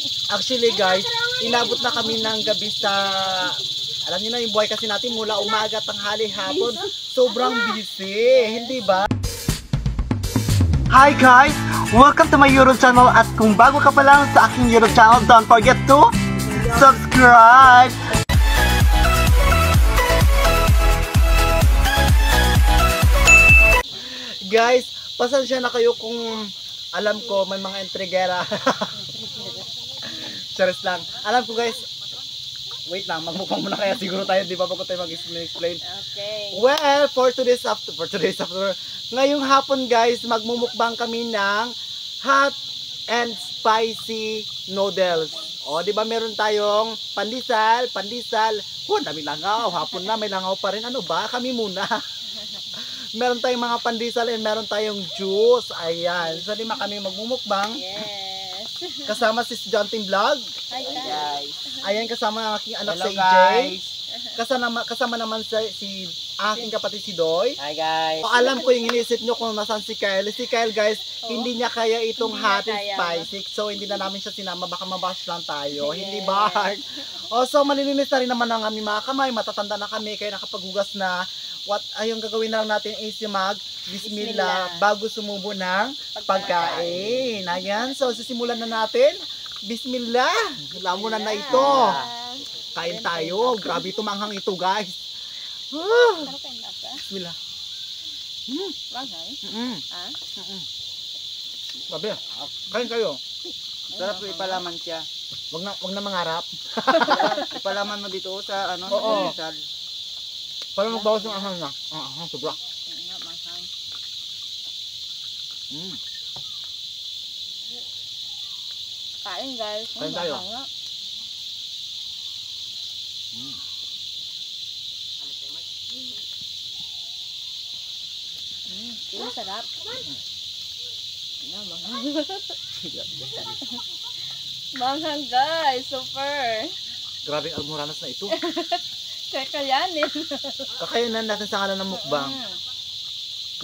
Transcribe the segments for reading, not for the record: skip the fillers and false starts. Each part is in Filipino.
Actually guys, inabot na kami ng gabi sa, alam niyo na yung buhay kasi natin mula umaga, tanghali, hapon, sobrang busy, hindi ba? Hi guys! Welcome to my YouTube channel at kung bago ka pa lang sa aking YouTube channel, don't forget to subscribe! Guys, pasensya na kayo kung alam ko may mga entregera. Charis lang. Alam ko guys, wait lang, magmukbang muna kaya siguro tayo, di ba bago tayo mag-explain. Okay. Well, for today's after, ngayong hapon guys, magmumukbang kami ng hot and spicy noodles. O, di ba meron tayong pandesal. Oh, dami langaw, hapon na may langaw pa rin. Ano ba? Kami muna. Meron tayong mga pandesal and meron tayong juice. Ayan. So, lima kami magmumukbang. Yes. Kasama si Jonting Vlog. Hi guys. Ayan, kasama ang aking anak Hello, si AJ. guys. Kasama naman si aking kapatid si Doy. Hi guys. O, alam ko yung iniisip nyo kung nasan si Kyle. Si Kyle guys, hindi niya kaya itong Hindi niya hot and kaya. spicy. So, hindi na namin siya sinama. Baka mabash lang tayo. Yes. Hindi ba? O, so, malilinis na rin naman ang aming mga kamay. Matatanda na kami. Kaya nakapaghugas na. What ayong gagawin na lang natin is yung bismillah bago sumubo ng pagkain. Ayan, so sisimulan na natin. Bismillah. Lamunan na ito. Kain tayo. Grabe ito manghang ito, guys. Ano kayo nasa? Bismillah. Manghang? Ah? Sabi, kain kayo. Sarap ko ipalaman siya. Wag na mangarap. Ipalaman mo dito sa ano, Oo. sa Para magbawas ng anghang na. Anghang, sobra. Ano nga, manghang. Kain guys. Kain tayo. Manghang nga. Ini sarap. Ano, manghang. Manghang guys, super. Grabe ang almoranas na ito. Kakayanin. Kakayanan natin sa ngalan ng mukbang.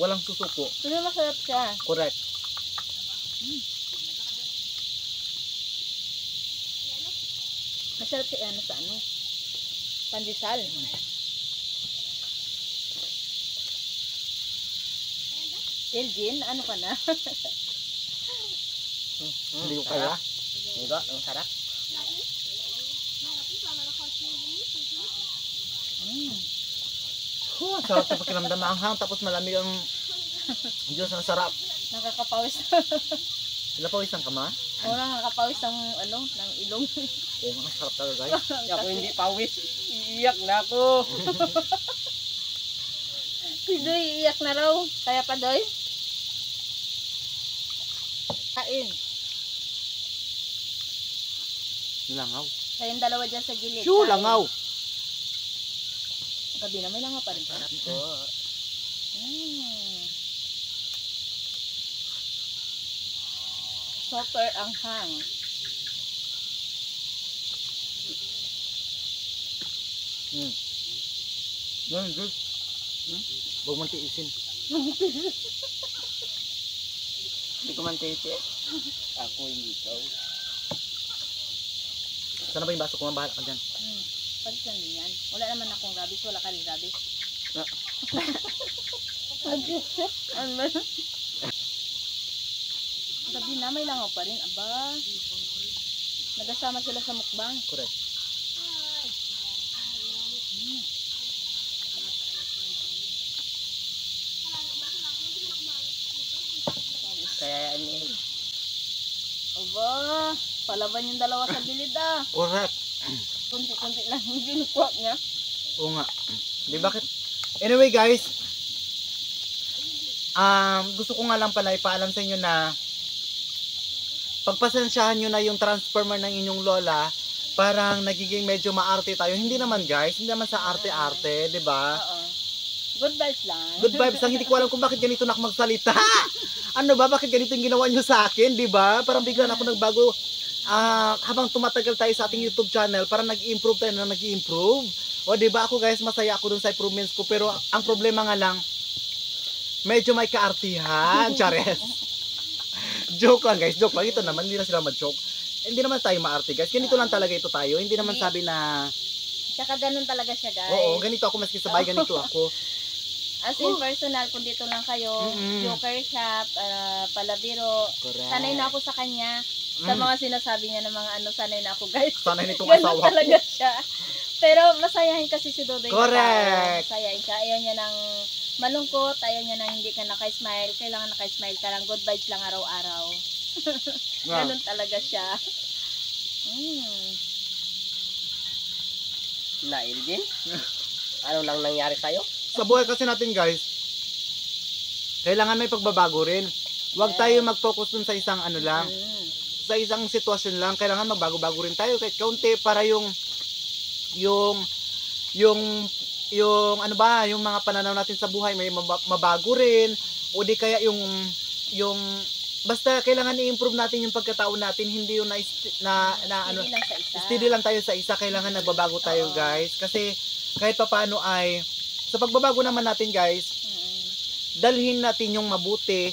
Walang susuko. Pero masarap siya. Correct. Masarap siya ano sa ano. Pandesal. Elgin, ano ka na? Hindi ko kaya. diba? Ang sarap. Ang sarap sa pakiramdam na anghang. Tapos malamig ang Diyos, ang sarap. Nakakapawis. Pinapawisan ka ma? Oo, nakakapawis ng ano, ng ilong. Oo, ang sarap talaga guys. Ako hindi pawis. Iyak na ako. Si Doy, iiyak na raw. Kaya pa, Doy? Kain. Langaw. Kayong dalawa dyan sa gilid. Shoo, Kain. langaw. Gabi na, may langaw pa rin. Sarap. Super ang hang. Yan, good. Huwag mong tiisin. Hindi ko man tete. Ako hindi ikaw. Sana ba yung baso ko? Mabahala ka dyan. Pagsan din yan. Wala naman akong rabies. Wala ka rin rabies. Ano ba? Gabi na, may langaw pa rin. Aba. Nagasama sila sa mukbang. Correct. Kaya yan eh. Aba. Palaban yung dalawa sa gilid ah. Correct. Kunti-kunti lang yung ginukuha niya. Oo nga. Di bakit? Anyway guys, gusto ko nga lang pala ipaalam sa inyo na pagpasensyahan nyo na yung transformer ng inyong lola, parang nagiging medyo maarte tayo. Hindi naman guys, hindi naman sa arte-arte, di ba? Oo. Good vibes lang. Good vibes lang, hindi ko alam kung bakit ganito na ako magsalita. Ano ba, bakit ganito yung ginawa nyo sa akin, di ba? Parang bigla na ako nagbago. Habang tumatagal tayo sa ating YouTube channel, parang nag-improve tayo na nag-improve. O di ba ako guys, masaya ako dun sa improvements ko, pero ang problema nga lang, medyo may kaartihan, Chares. Joke lang guys, joke lang. Ito naman, hindi na sila mag-joke. hindi naman tayo maarte guys. Ganito lang talaga ito tayo. Hindi naman Hindi. sabi na, Tsaka ganun talaga siya, guys. oo, ganito ako maski sabay, ganito ako. As in personal, kung dito lang kayo, joker shop, palabiro, Correct. sanay na ako sa kanya. Sa mga sinasabi niya ng mga ano, sanay na ako, guys. Sanay nitong Ganun asawa ko. talaga siya. Pero masayahin kasi si Dodoy. na Correct. tao. Masayahin siya. Ayaw niya ng malungkot, ayaw niya ng hindi ka naka-smile. Kailangan naka-smile ka lang. Good vibes lang araw-araw. Ganun talaga siya. Na, Elgin? Ano lang nangyari sa'yo? Sa buhay kasi natin guys, kailangan may pagbabago rin. Huwag tayo mag-focus dun sa isang ano lang, sa isang sitwasyon lang. Kailangan magbago-bago rin tayo kahit kaunti para yung ano ba, yung mga pananaw natin sa buhay may mabago rin, o di kaya yung basta kailangan i-improve natin yung pagkatao natin, hindi yung ano, Hindi lang sa isa. steady lang tayo sa isa. Kailangan nagbabago tayo guys, kasi kahit papaano ay sa pagbabago naman natin guys, dalhin natin yung mabuti,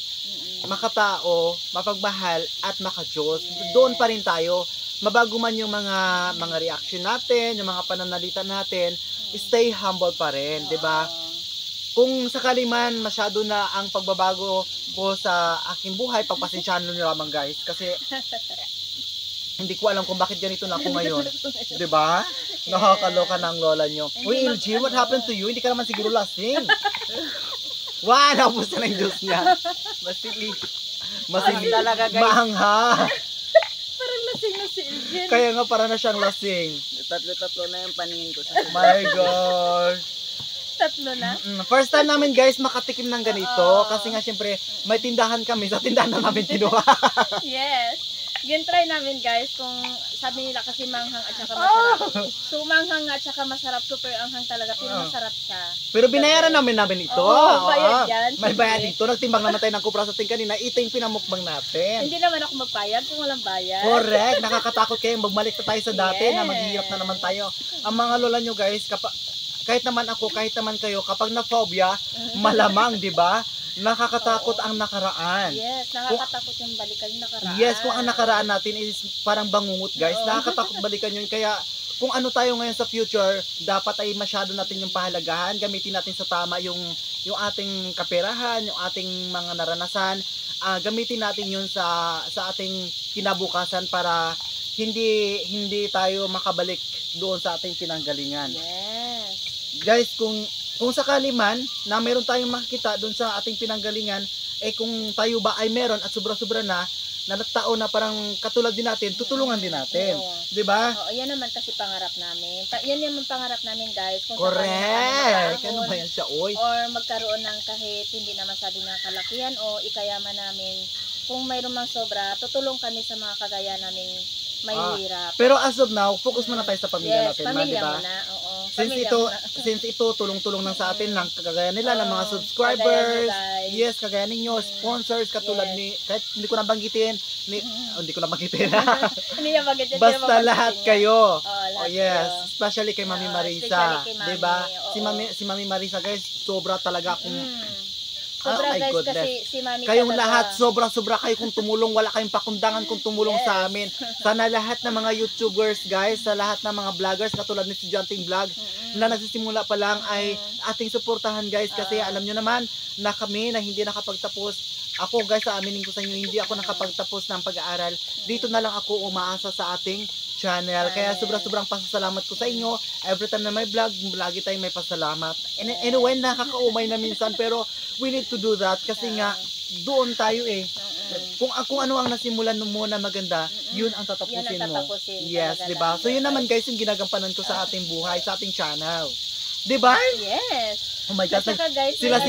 makatao, mapagmahal at makajos. Doon pa rin tayo. Mabago man yung mga reaction natin, yung mga pananalita natin, stay humble pa rin, 'di ba? Kung sakali man masyado na ang pagbabago ko sa aking buhay, pagpasensyahan niyo lamang guys, kasi hindi ko alam kung bakit ganito na ako ngayon. 'Di ba? Nakakaloka ng lola nyo. Uy, LG, what happened to you? Hindi ka naman siguro lasing. Wow, naubos na ng juice niya. Masili. Masili talaga, guys. Maangha. Parang lasing na si Elgin. Kaya nga para na siyang lasing. Tatlo na yung paningin ko sa My gosh. Tatlo na. First time namin guys makatikim ng ganito. Kasi nga syempre may tindahan kami. Sa tindahan na namin kinuha. Yes. Gin-try namin guys kung sabi nila kasi manghang at saka masarap. So manghang at saka masarap, super anghang talaga pero masarap siya. Pero binayaran namin ito. Oo, bayad yan. May bayad dito. Nagtimbang naman tayo ng kupra sa ating kanina. Ito yung pinamukbang natin. Hindi naman ako magbayad kung walang bayad. Correct. Nakakatakot kayo. Magbalik na tayo sa dati na Yes. maghihirap na naman tayo. Ang mga lola nyo guys, kahit naman ako, kahit naman kayo, kapag na-phobia, malamang, di ba? Nakakatakot ang nakaraan. Yes, nakakatakot yung balikan yung nakaraan. Yes, kung ang nakaraan natin is parang bangungot guys, nakakatakot balikan yun. Kaya kung ano tayo ngayon sa future, dapat ay masyado natin yung pahalagahan. Gamitin natin sa tama yung ating kaperahan, yung ating mga naranasan. Gamitin natin yun sa ating kinabukasan para hindi tayo makabalik doon sa ating pinanggalingan. Yes. Guys, kung sakali man na meron tayong makikita doon sa ating pinanggalingan, kung tayo ba ay meron at sobra-sobra na tao na parang katulad din natin, tutulungan din natin. Oo. 'Di ba? Oo, yan naman kasi pangarap namin. Yan yung pangarap namin guys. Kung Correct. sakali Ano ba yan siya, oy? or magkaroon ng kahit hindi naman sabi ng kalakihan o ikayaman namin, kung mayroon mang sobra, tutulong kami sa mga kagaya naming may hirap. Pero as of now, focus muna tayo sa pamilya natin, man, pamilya 'di ba? muna. Oo. Since ito tulong-tulong lang sa atin ng kagaya nila ng mga Oo, subscribers. kagaya nyo, guys. Yes, kagaya ninyo, sponsors katulad ni kahit hindi ko na banggitin, hindi ko na banggitin. Hindi niya bagay dyan. Basta lahat kayo. Lahat Oh yes, kayo. especially kay Mami Oo, Marisa, especially kay Mami, 'di ba? oo. Si Mami Marisa guys, sobra talaga akong Sobra my guys goodness. kasi si Mami kayong talaga. lahat, sobra-sobra kayo kung tumulong, wala kayong pakundangan kung tumulong Yes. sa amin. Sana lahat ng mga YouTubers guys, sa lahat ng mga vloggers katulad ni si Janting Vlog na nagsisimula pa lang ay ating suportahan guys, kasi alam nyo naman na kami na hindi nakapagtapos. Ako guys, aaminin ko sa inyo, hindi ako nakapagtapos ng pag-aaral. Dito na lang ako umaasa sa ating channel. Kaya sobrang pasasalamat ko sa inyo. Every time na may vlog, lagi tayong may pasalamat. And anyway, nakakaumay na minsan, pero we need to do that kasi nga doon tayo Kung ano ang nasimulan mo na maganda, yun ang tatapusin Yan ang mo. tatapusin. Yes, Talaga 'di ba? lang. So yun naman guys yung ginagampanan ko sa ating buhay, sa ating channel. 'Di ba? Yes. Oh my God, At saka guys, sila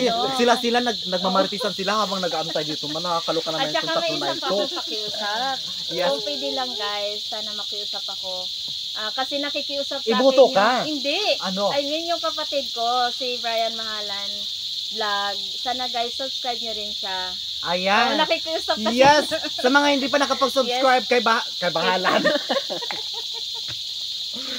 nagmamaritisan sila habang nag-ano tayo dito. Nakakaloka At naman saka yung may tatlo na isa pa ito. akong pakiusap. Yes. Kung pwede lang guys, sana makiusap ako. Kasi nakikiusap sa Iboto akin ka? Hindi. Ano? I mean yung kapatid ko, si Brian Mahalan Vlog. Sana guys, subscribe nyo rin siya. Ayan. Nakikiusap kasi. Yes, sa mga hindi pa nakapag-subscribe kay Bahalan.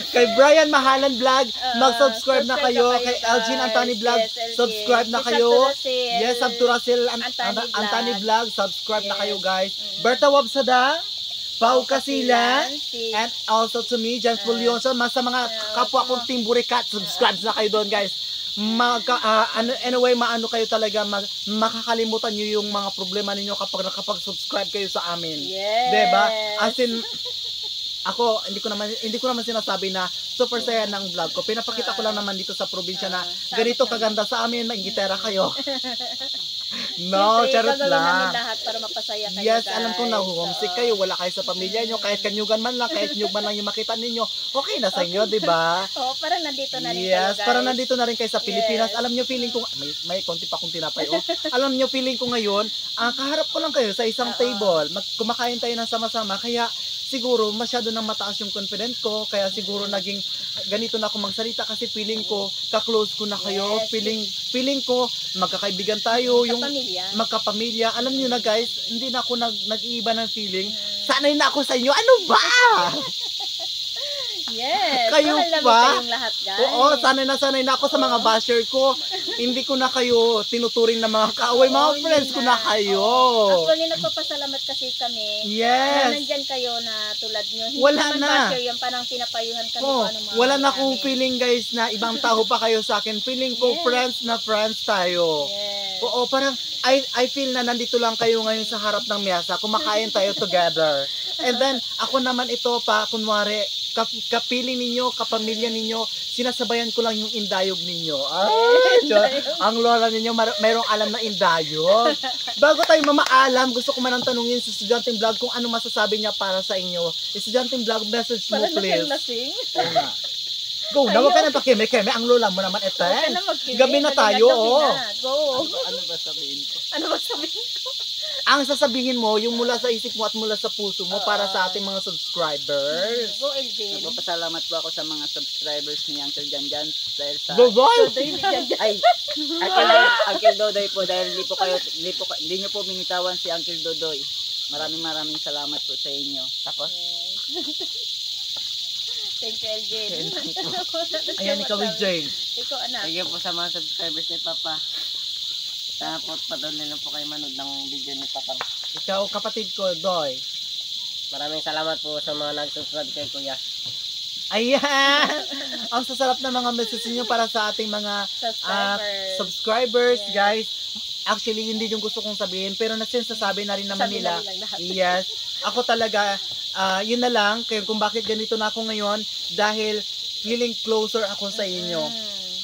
Kay Brian Mahalan Vlog, mag-subscribe na kayo. Kay Elgin Antony Vlog, Yes, Elgin. subscribe na Si kayo. Sabturasil, Yes, Sabturasil Antony Vlog. Antony Vlog, subscribe na Yes. kayo guys. Berta Wabsada, Pau Casilan, si and also to me, Jans Bulionso. Mas sa mga kapwa kong Team Burikat, subscribe na kayo doon, guys. Anyway, maano kayo talaga, makakalimutan nyo yung mga problema ninyo kapag nakapag-subscribe kayo sa amin. Yes. Diba? As in, ako, hindi ko naman sinasabi na super saya ng vlog ko. Pinapakita ko lang naman dito sa probinsya na ganito kaganda sa amin, may gitara kayo. No, Siyempre, charot gagawin namin lang. lahat para mapasaya kayo, Yes, guys. alam kong nahuhomesick kayo, wala kayo sa pamilya nyo, kahit kanyugan man lang, kahit nyug man lang yung makita ninyo, okay na sa inyo, di ba? Oo, parang nandito na rin kayo, Yes, guys. parang nandito na rin kayo sa Pilipinas. Yes. Alam nyo, feeling ko, may konti pa akong tinapay, oh. Alam nyo, feeling ko ngayon, kaharap ko lang kayo sa isang table, kumakain tayo ng sama-sama, kaya siguro masyado nang mataas yung confidence ko, kaya siguro naging ganito na ako magsalita kasi feeling ko ka-close ko na kayo, Yes. feeling ko magkakaibigan tayo, yung Kapamilya. magkapamilya. Alam niyo na guys, hindi na ako nag-iiba ng feeling. Sanay na ako sa inyo. Ano ba? Yes. Kayo mahal namin ba? kayong lahat, guys. Oo, sanay na ako sa mga basher ko. Hindi ko na kayo tinuturing na mga kaaway. Mga Oo, friends yun ko na kayo. Actually, nagpapasalamat kasi kami na Yes. nandyan kayo na tulad nyo. Hindi Wala naman na. basher yun, parang pinapayuhan kami Oh, kung ano mga wala na gawin akong namin. feeling guys na ibang tao pa kayo sa akin. Feeling ko Yes. friends na friends tayo. Yes. Oo, parang I feel na nandito lang kayo ngayon sa harap ng mesa. Kumakain tayo together. And then, ako naman ito pa, kunwari, kapiling ninyo, kapamilya ninyo, sinasabayan ko lang yung indayog ninyo. Ang lola ninyo, mayroong alam na indayog. Bago tayo mamaalam, gusto ko manang tanungin sa Estudyanteng Vlog kung ano masasabi niya para sa inyo. Estudyanteng Vlog, message mo Parang please. lasing-lasing. Oo nga. Go na, huwag ka nang pakime-keme. Ang lola mo naman ito. Huwag ka na magkinig. Gabi na tayo, Gabi oh. na. Go. Ano ba sabihin ko? Ano ba sabihin ko? Ang sasabihin mo, yung mula sa isip mo at mula sa puso mo para sa ating mga subscribers. Go, Elvin. Nagpapasalamat po ako sa mga subscribers ni Uncle Janjan dahil sa Go, boy! ay Uncle Dodoy po dahil hindi niyo po binitawan si Uncle Dodoy. Maraming salamat po sa inyo. Tapos Thank you, Elvin. Ayan, ikaw with Jane. Ikaw, anak. thank you po sa mga subscribers ni Papa. Sana po patuloy lang po kayo manood ng video ni Papa. Ikaw, kapatid ko, Doy. Maraming salamat po sa mga nag-subscribe kay Kuya. Ayan! Ang sasarap na mga message niyo para sa ating mga subscribers, Yes. guys. Actually, hindi yung gusto kong sabihin, pero nasasabi na rin naman Sabi nila. na nilang lahat. Yes. Ako talaga, yun na lang, kaya kung bakit ganito na ako ngayon, dahil feeling closer ako sa inyo.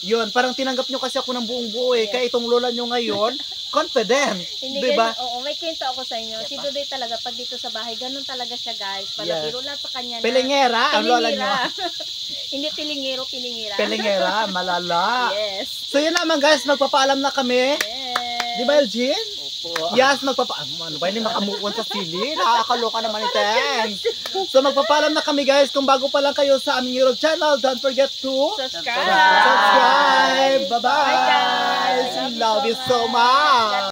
Yun, parang tinanggap nyo kasi ako ng buong buo eh. Yes. Kaya itong lola nyo ngayon, confident. Hindi Diba? guys, oo, may kwento ako sa inyo. Si Dudoy talaga, pag dito sa bahay, ganun talaga siya guys. Yes. Palabiro lang sa kanya na. Pelengera, ang lola nyo. Hindi pilingero, pilingira. Pelengera, malala. Yes. So yun naman guys, magpapaalam na kami. Yes. Di ba, Elgin? Opo. Yes, ano ba, hindi makamukuan sa sili? Nakakaloka naman ni Teng. So magpapaalam na kami guys. Kung bago pa lang kayo sa aming YouTube channel, don't forget to Subscribe. subscribe. Bye-bye. Bye, guys. We love you so much.